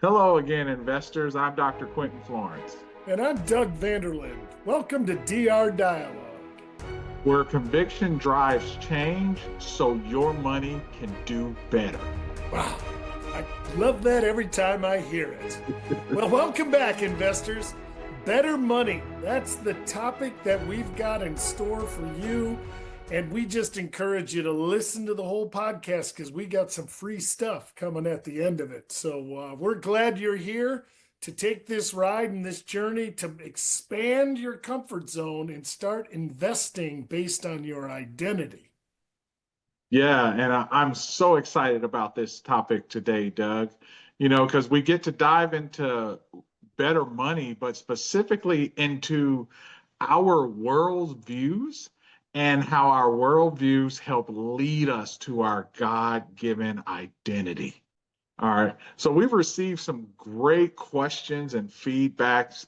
Hello again, investors. I'm Dr. Quentin Florence, And I'm Doug Vanderland. Welcome to DR Dialogue. where conviction drives change so your money can do better. Wow, I love that every time I hear it. Well, welcome back, investors. Better money. That's the topic that we've got in store for you. And we just encourage you to listen to the whole podcast because we got some free stuff coming at the end of it. So we're glad you're here to take this ride and this journey to expand your comfort zone and start investing based on your identity. Yeah, and I'm so excited about this topic today, Doug. Because we get to dive into better money, but specifically into our world views and how our worldviews help lead us to our God-given identity. All right. So we've received some great questions and feedbacks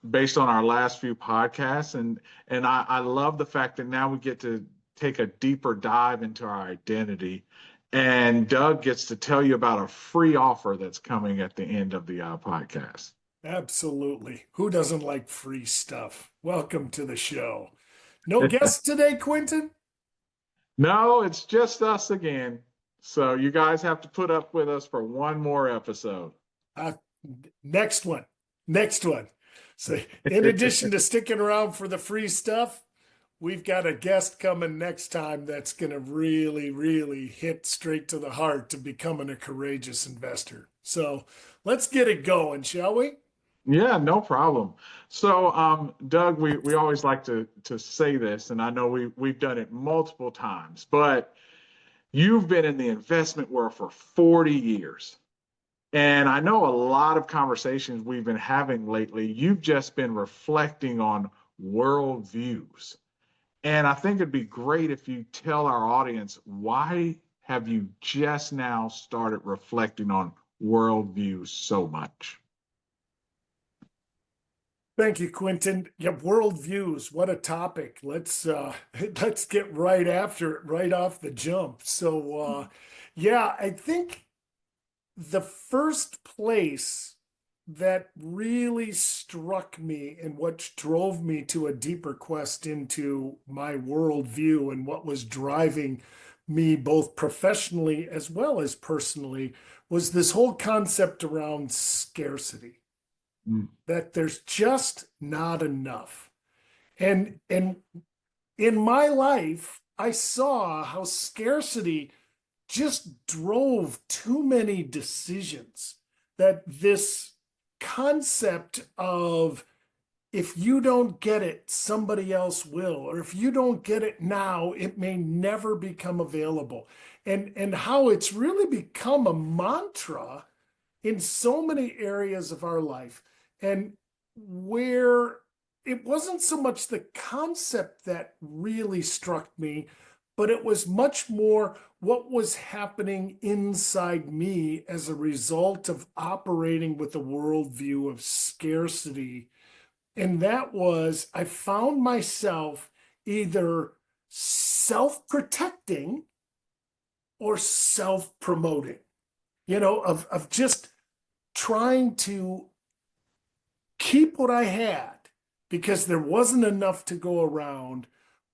based on our last few podcasts, and I love the fact that now we get to take a deeper dive into our identity. And Doug gets to tell you about a free offer that's coming at the end of the podcast. Absolutely. Who doesn't like free stuff? Welcome to the show. No guests today, Quentin? No, it's just us again. So you guys have to put up with us for one more episode. Uh, next one. Next one. So, in addition to sticking around for the free stuff, we've got a guest coming next time that's going to really, really hit straight to the heart to becoming a courageous investor. So, let's get it going, shall we? Yeah, no problem. So, Doug, we always like to say this, and I know we've done it multiple times, but you've been in the investment world for 40 years. And I know a lot of conversations we've been having lately, you've just been reflecting on worldviews. And I think it'd be great if you tell our audience, why have you just now started reflecting on worldviews so much? Thank you, Quentin. Yeah, worldviews. What a topic. Let's get right after it, right off the jump. Yeah, I think the first place that really struck me and what drove me to a deeper quest into my worldview and what was driving me both professionally as well as personally was this whole concept around scarcity, Mm. that there's just not enough. And in my life, I saw how scarcity just drove too many decisions. That this concept of if you don't get it, somebody else will, or if you don't get it now, it may never become available. And how it's really become a mantra in so many areas of our life. And where it wasn't so much the concept that really struck me, but it was much more what was happening inside me as a result of operating with a worldview of scarcity. And that was, I found myself either self protecting or self promoting, of just trying to keep what I had because there wasn't enough to go around,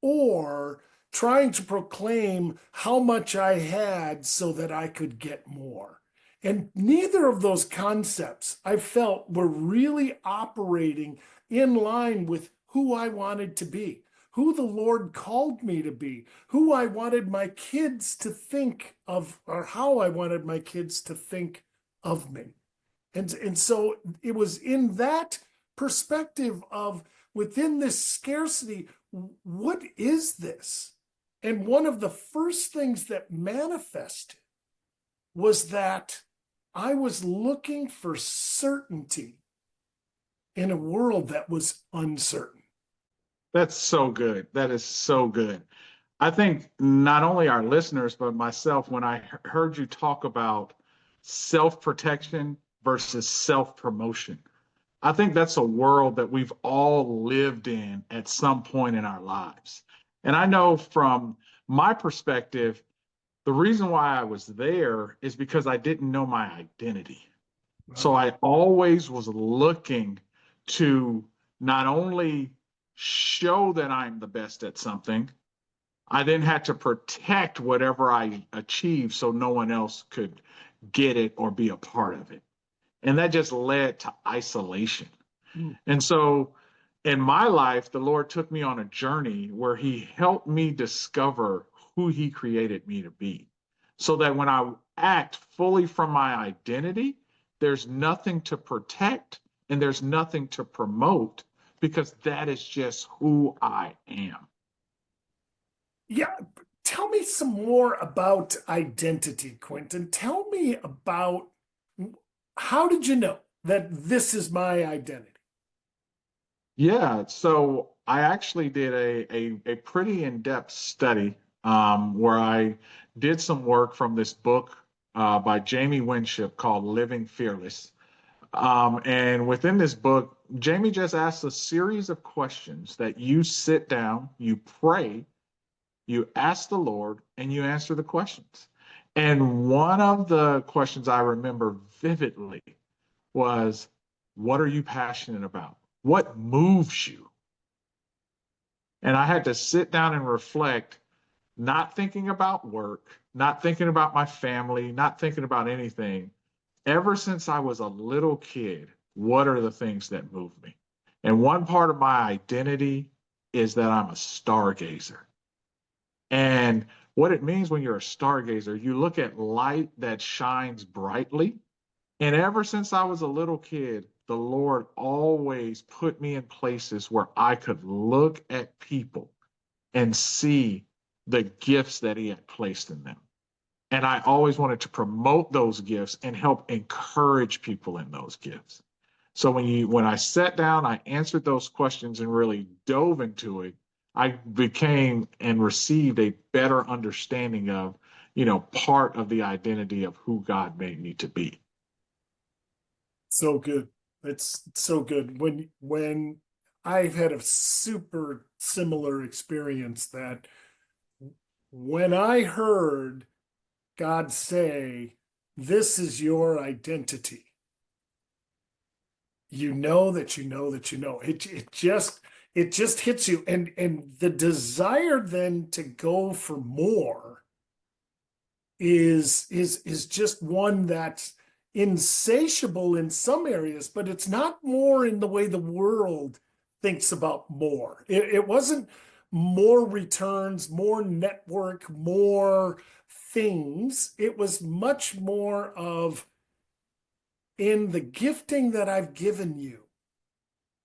or trying to proclaim how much I had so that I could get more. And neither of those concepts I felt were really operating in line with who I wanted to be, who the Lord called me to be, who I wanted my kids to think of, or how I wanted my kids to think of me. And so it was in that perspective of within this scarcity, what is this? And one of the first things that manifested was that I was looking for certainty in a world that was uncertain. That's so good. That is so good. I think not only our listeners, but myself, when I heard you talk about self protection versus self promotion, I think that's a world that we've all lived in at some point in our lives. And I know from my perspective, the reason why I was there is because I didn't know my identity. So I always was looking to not only show that I'm the best at something, I then had to protect whatever I achieved so no one else could get it or be a part of it. And that just led to isolation. Mm. And so in my life, the Lord took me on a journey where He helped me discover who He created me to be. So that when I act fully from my identity, there's nothing to protect and there's nothing to promote because that is just who I am. Yeah, tell me some more about identity, Quentin. Tell me about how did you know that this is my identity? Yeah, so I actually did a pretty in-depth study where I did some work from this book by Jamie Winship called Living Fearless. And within this book, Jamie just asks a series of questions that you sit down, you pray, you ask the Lord, and you answer the questions. And one of the questions I remember vividly was, what are you passionate about? What moves you? And I had to sit down and reflect, not thinking about work, not thinking about my family, not thinking about anything. Ever since I was a little kid, what are the things that move me? And one part of my identity is that I'm a stargazer. And what it means when you're a stargazer, you look at light that shines brightly. And ever since I was a little kid, the Lord always put me in places where I could look at people and see the gifts that He had placed in them. And I always wanted to promote those gifts and help encourage people in those gifts. So when I sat down, I answered those questions and really dove into it, I became and received a better understanding of, part of the identity of who God made me to be. So good. It's so good. When I've had a super similar experience that when I heard God say, "This is your identity," you know that you know that you know. It just hits you, and the desire then to go for more is just one that's insatiable in some areas, but it's not more in the way the world thinks about more. It wasn't more returns, more network, more things. It was much more of, in the gifting that I've given you,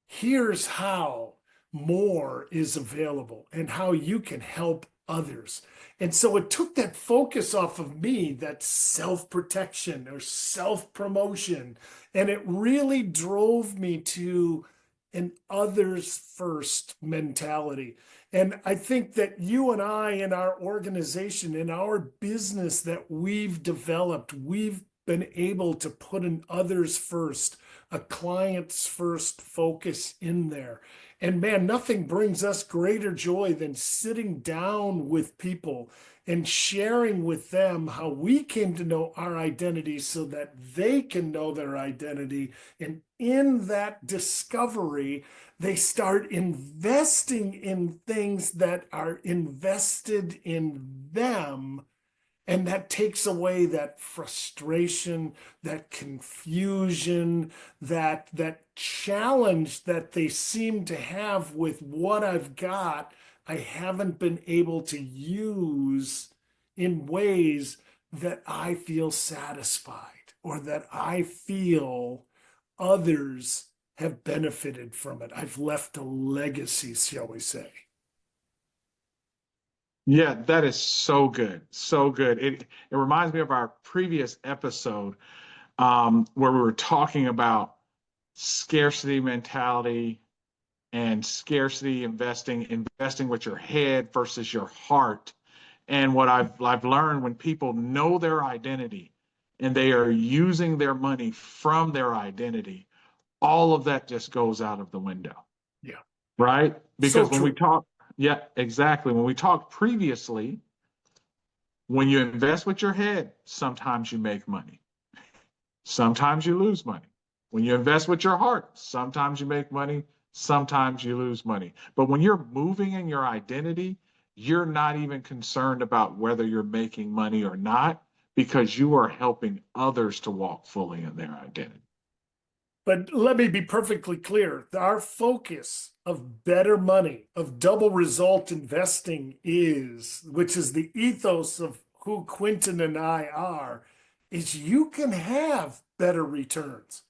here's how more is available and how you can help others. And so it took that focus off of me, that self protection or self promotion, and it really drove me to an others first mentality. And I think that you and I, in our organization, in our business that we've developed, we've been able to put an others first, a client's first focus in there. And man, nothing brings us greater joy than sitting down with people and sharing with them how we came to know our identity so that they can know their identity. And in that discovery, they start investing in things that are invested in them, and that takes away that frustration, that confusion, that challenge that they seem to have with what I've got. I haven't been able to use in ways that I feel satisfied or that I feel others have benefited from it. I've left a legacy, shall we say. Yeah, that is so good. So good. It reminds me of our previous episode where we were talking about scarcity mentality and scarcity investing with your head versus your heart. And what I've learned, when people know their identity and they are using their money from their identity, all of that just goes out of the window, Yeah, right? so Because when we true. talk, yeah, exactly. When we talked previously, when you invest with your head, sometimes you make money. Sometimes you lose money. When you invest with your heart, sometimes you make money, sometimes you lose money. But when you're moving in your identity, you're not even concerned about whether you're making money or not because you are helping others to walk fully in their identity. But let me be perfectly clear. Our focus of better money, of double result investing is, which is the ethos of who Quentin and I are, is you can have better returns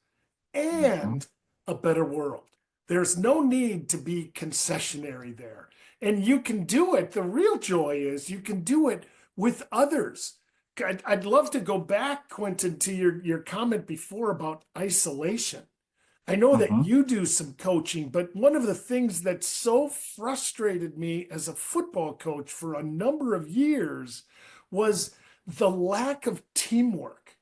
Mhm. and a better world. There's no need to be concessionary there. And you can do it. The real joy is you can do it with others. I'd love to go back, Quentin, to your comment before about isolation. I know that Mhm. you do some coaching, but one of the things that so frustrated me as a football coach for a number of years was the lack of teamwork.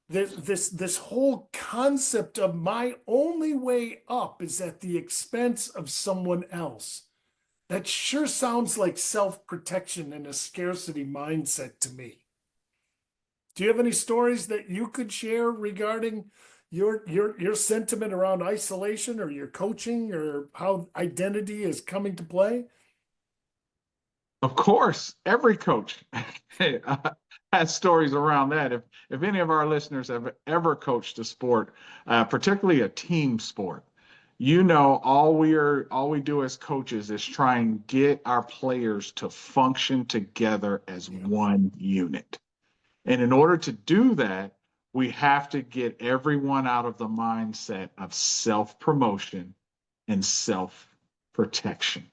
This whole concept of my only way up is at the expense of someone else. That sure sounds like self-protection and a scarcity mindset to me. Do you have any stories that you could share regarding your sentiment around isolation or your coaching or how identity is coming to play? Of course, every coach has stories around that. If any of our listeners have ever coached a sport, particularly a team sport, you know all we do as coaches is try and get our players to function together as Yeah. one unit. And in order to do that, we have to get everyone out of the mindset of self-promotion and self-protection.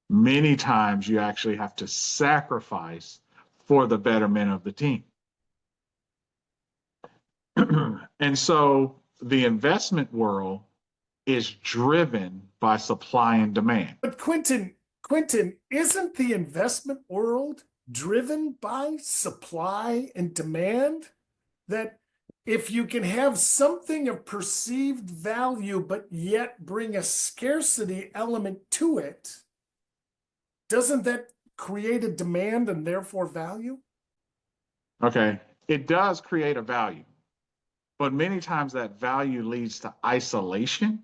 Many times you actually have to sacrifice for the betterment of the team. And so the investment world is driven by supply and demand. But Quentin, isn't the investment world driven by supply and demand? That if you can have something of perceived value, but yet bring a scarcity element to it, doesn't that create a demand and therefore value? Okay. It does create a value, but many times that value leads to isolation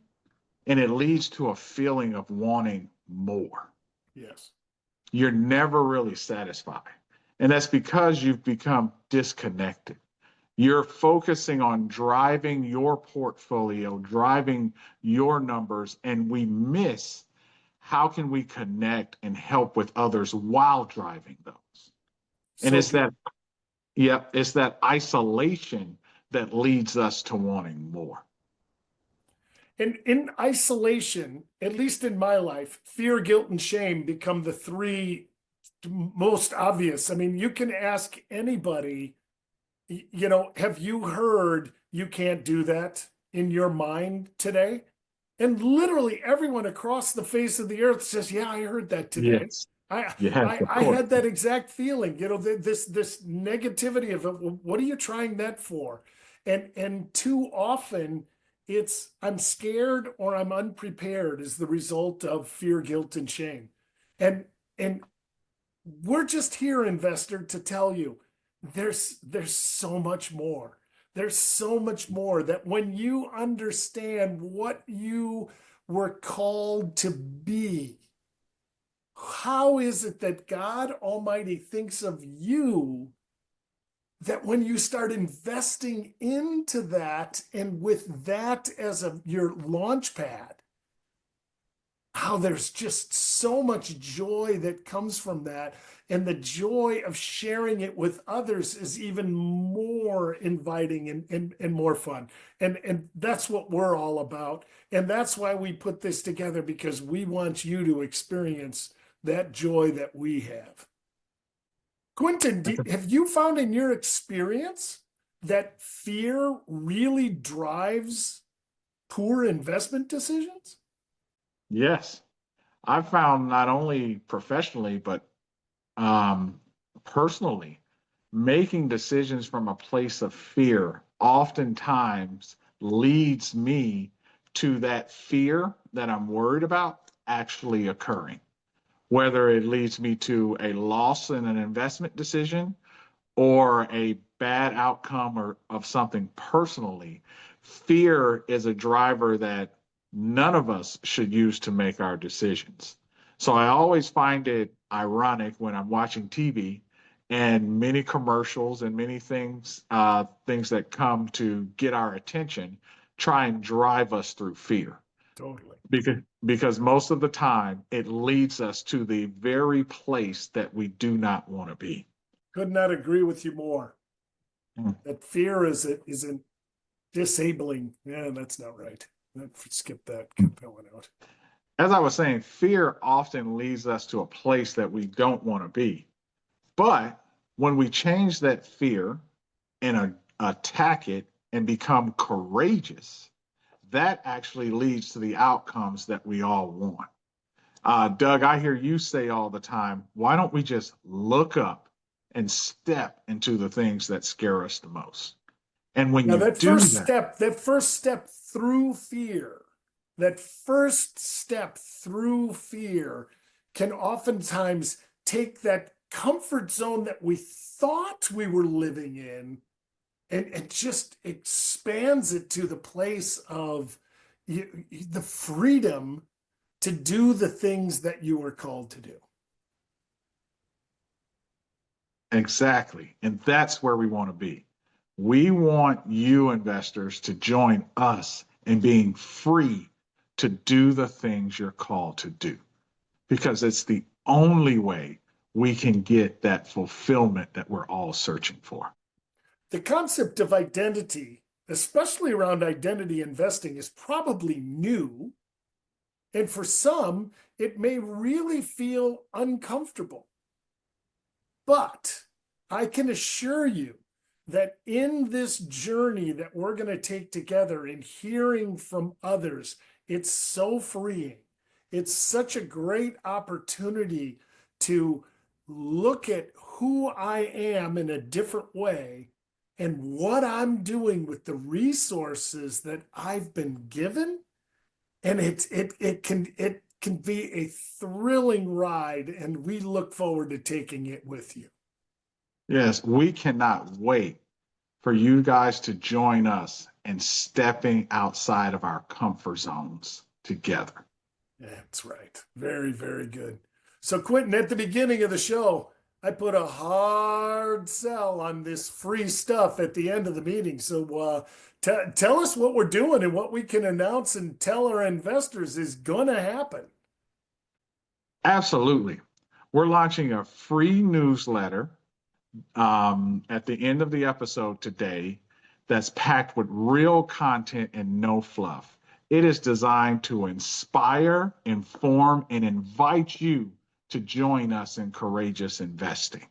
and it leads to a feeling of wanting more. Yes. You're never really satisfied. And that's because you've become disconnected. You're focusing on driving your portfolio, driving your numbers, and we miss how can we connect and help with others while driving those. And So do, it's that isolation that leads us to wanting more. in isolation, at least in my life, fear, guilt, and shame become the three most obvious. I mean, you can ask anybody, have you heard you can't do that in your mind today? And literally everyone across the face of the earth says, "Yeah, I heard that today. Yes. I Yes, I, of I course. had that exact feeling. This negativity of what are you trying that for?" And too often it's I'm scared or I'm unprepared as the result of fear, guilt, and shame. And and we're just here, investor, to tell you there's so much more. There's so much more that when you understand what you were called to be, how is it that God Almighty thinks of you that when you start investing into that and with that as your launch pad, how there's just so much joy that comes from that. And the joy of sharing it with others is even more inviting and more fun. And that's what we're all about. And that's why we put this together because we want you to experience that joy that we have. Quentin, have you found in your experience that fear really drives poor investment decisions? Yes. I've found not only professionally, but um, personally, making decisions from a place of fear oftentimes leads me to that fear that I'm worried about actually occurring, whether it leads me to a loss in an investment decision or a bad outcome or of something personally, fear is a driver that none of us should use to make our decisions. So I always find it ironic when I'm watching TV and many commercials and many things that come to get our attention try and drive us through fear. Totally. Because most of the time it leads us to the very place that we do not want to be. Could not agree with you more. Mm. That fear isn't disabling. Yeah, that's not right. Skip that. Cut that one out. As I was saying, fear often leads us to a place that we don't want to be. But when we change that fear and attack it and become courageous, that actually leads to the outcomes that we all want. Doug, I hear you say all the time, why don't we just look up and step into the things that scare us the most? And when Now you that do that first step through fear, that first step through fear can oftentimes take that comfort zone that we thought we were living in and just expands it to the place of the freedom to do the things that you were called to do. exactly. And that's where we want to be. We want you investors to join us in being free to do the things you're called to do, because it's the only way we can get that fulfillment that we're all searching for. The concept of identity, especially around identity investing, is probably new. And for some, it may really feel uncomfortable. But I can assure you that in this journey that we're going to take together and hearing from others, it's so freeing. It's such a great opportunity to look at who I am in a different way and what I'm doing with the resources that I've been given. And it can be a thrilling ride, and we look forward to taking it with you. Yes, we cannot wait for you guys to join us in stepping outside of our comfort zones together. That's right. Very, very good. So, Quentin, at the beginning of the show, I put a hard sell on this free stuff at the end of the meeting. So, tell us what we're doing and what we can announce and tell our investors is going to happen. Absolutely. We're launching a free newsletter at the end of the episode today that's packed with real content and no fluff. It is designed to inspire, inform, and invite you to join us in courageous investing.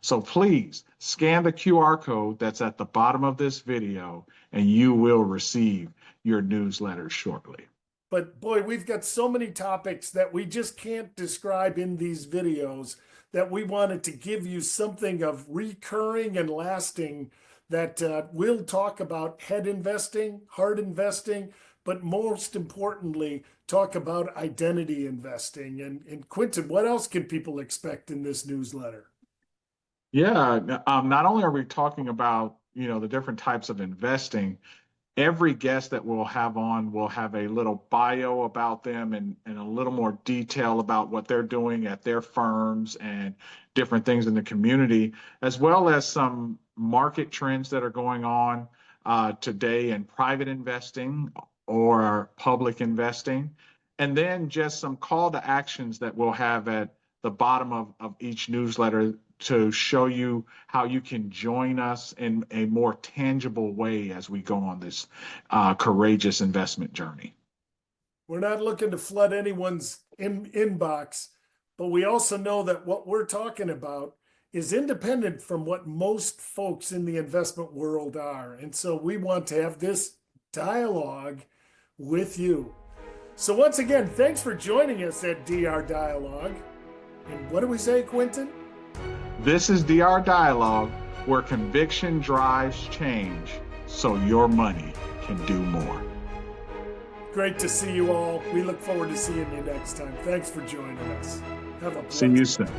So please scan the QR code that's at the bottom of this video, and you will receive your newsletter shortly. But boy, we've got so many topics that we just can't describe in these videos that we wanted to give you something of recurring and lasting that we'll talk about head investing, heart investing, but most importantly, talk about identity investing. And Quentin, what else can people expect in this newsletter? Yeah, not only are we talking about, the different types of investing, every guest that we'll have on will have a little bio about them and a little more detail about what they're doing at their firms and different things in the community, as well as some market trends that are going on today in private investing or public investing. And then just some call to actions that we'll have at the bottom of each newsletter to show you how you can join us in a more tangible way as we go on this courageous investment journey. We're not looking to flood anyone's inbox, but we also know that what we're talking about is independent from what most folks in the investment world are. And so we want to have this dialogue with you. So once again, thanks for joining us at DR Dialogue. And what do we say, Quentin? This is DR Dialogue, where conviction drives change so your money can do more. Great to see you all. We look forward to seeing you next time. Thanks for joining us. Have a See you soon.